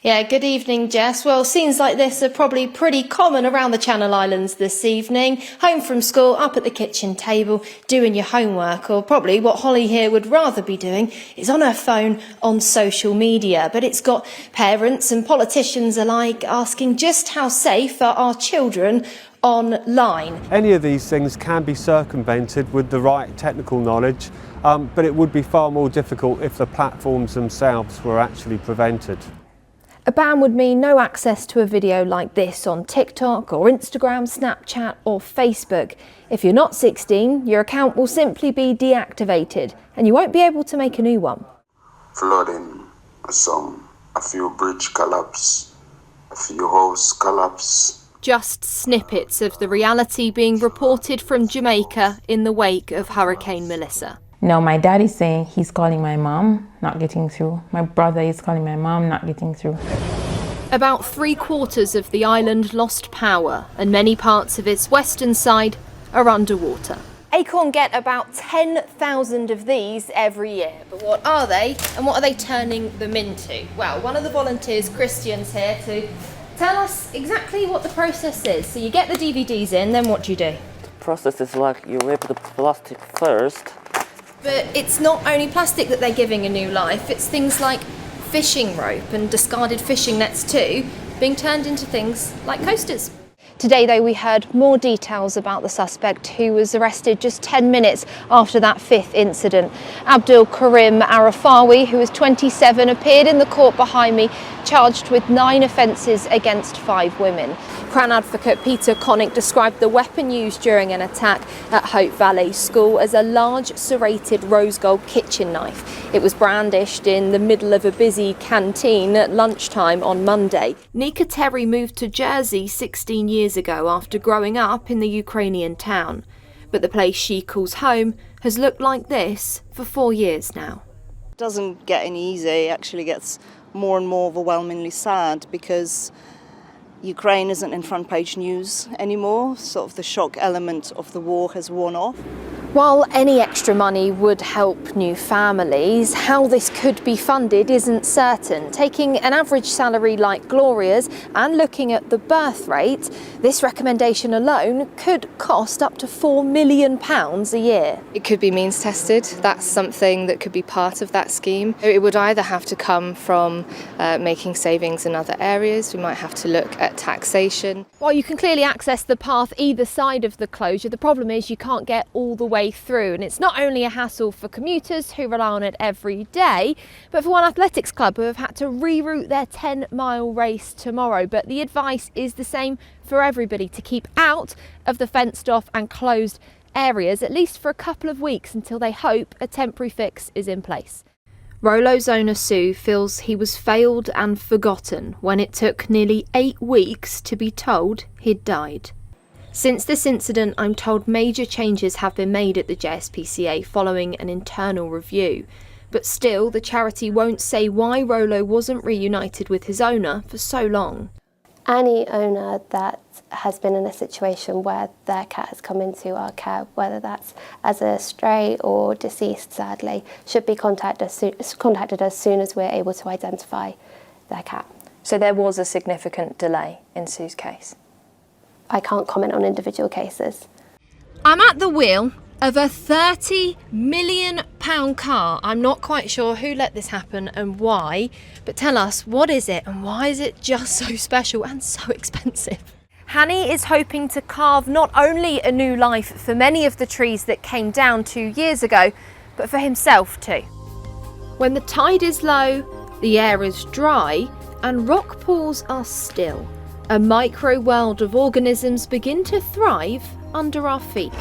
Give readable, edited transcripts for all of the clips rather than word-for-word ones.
Yeah, good evening, Jess. Well, scenes like this are probably pretty common around the Channel Islands this evening. Home from school, up at the kitchen table, doing your homework, or probably what Holly here would rather be doing is on her phone on social media. But it's got parents and politicians alike asking just how safe are our children online. Any of these things can be circumvented with the right technical knowledge, but it would be far more difficult if the platforms themselves were actually prevented. A ban would mean no access to a video like this on TikTok or Instagram, Snapchat or Facebook. If you're not 16, your account will simply be deactivated and you won't be able to make a new one. Flooding, a few bridge collapse, a few house collapse. Just snippets of the reality being reported from Jamaica in the wake of Hurricane Melissa. No, my dad is saying he's calling my mom, not getting through. My brother is calling my mom, not getting through. About 3/4 of the island lost power and many parts of its western side are underwater. Acorn get about 10,000 of these every year. But what are they and what are they turning them into? Well, one of the volunteers, Christian's here to tell us exactly what the process is. So you get the DVDs in, then what do you do? The process is like you rip the plastic first. But it's not only plastic that they're giving a new life, it's things like fishing rope and discarded fishing nets too, being turned into things like coasters. Today though, we heard more details about the suspect who was arrested just 10 minutes after that fifth incident. Abdul Karim Arafawi, who was 27, appeared in the court behind me, charged with 9 offences against 5 women. Crown Advocate Peter Connick described the weapon used during an attack at Hope Valley School as a large serrated rose gold kitchen knife. It was brandished in the middle of a busy canteen at lunchtime on Monday. Nika Terry moved to Jersey 16 years ago after growing up in the Ukrainian town. But the place she calls home has looked like this for 4 years now. It doesn't get any easier, it actually gets more and more overwhelmingly sad because Ukraine isn't in front page news anymore. Sort of the shock element of the war has worn off. While any extra money would help new families, how this could be funded isn't certain. Taking an average salary like Gloria's and looking at the birth rate, this recommendation alone could cost up to £4 million a year. It could be means tested. That's something that could be part of that scheme. It would either have to come from making savings in other areas. We might have to look at taxation. While you can clearly access the path either side of the closure, the problem is you can't get all the way through, and it's not only a hassle for commuters who rely on it every day, but for one athletics club who have had to reroute their 10-mile race tomorrow. But the advice is the same for everybody, to keep out of the fenced off and closed areas, at least for a couple of weeks until they hope a temporary fix is in place. Rolo's owner Sue feels he was failed and forgotten when it took nearly 8 weeks to be told he'd died. Since this incident, I'm told major changes have been made at the JSPCA following an internal review. But still, the charity won't say why Rolo wasn't reunited with his owner for so long. Any owner that has been in a situation where their cat has come into our care, whether that's as a stray or deceased, sadly, should be contacted as soon as we're able to identify their cat. So there was a significant delay in Sue's case? I can't comment on individual cases. I'm at the wheel of a £30 million car. I'm not quite sure who let this happen and why, but tell us, what is it and why is it just so special and so expensive? Hanny is hoping to carve not only a new life for many of the trees that came down 2 years ago, but for himself too. When the tide is low, the air is dry and rock pools are still, a micro world of organisms begin to thrive under our feet.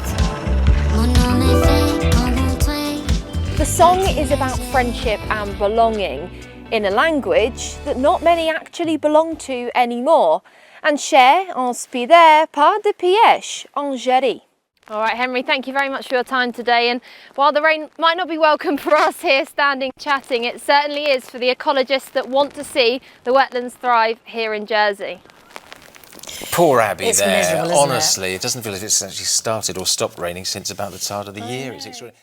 The song is about friendship and belonging in a language that not many actually belong to anymore. And cher inspiré par de piège en Géry. All right, Henry, thank you very much for your time today. And while the rain might not be welcome for us here standing chatting, it certainly is for the ecologists that want to see the wetlands thrive here in Jersey. Poor Abby it's there. miserable, isn't Honestly, it doesn't feel as if it's actually started or stopped raining since about the start of the year. It's extraordinary.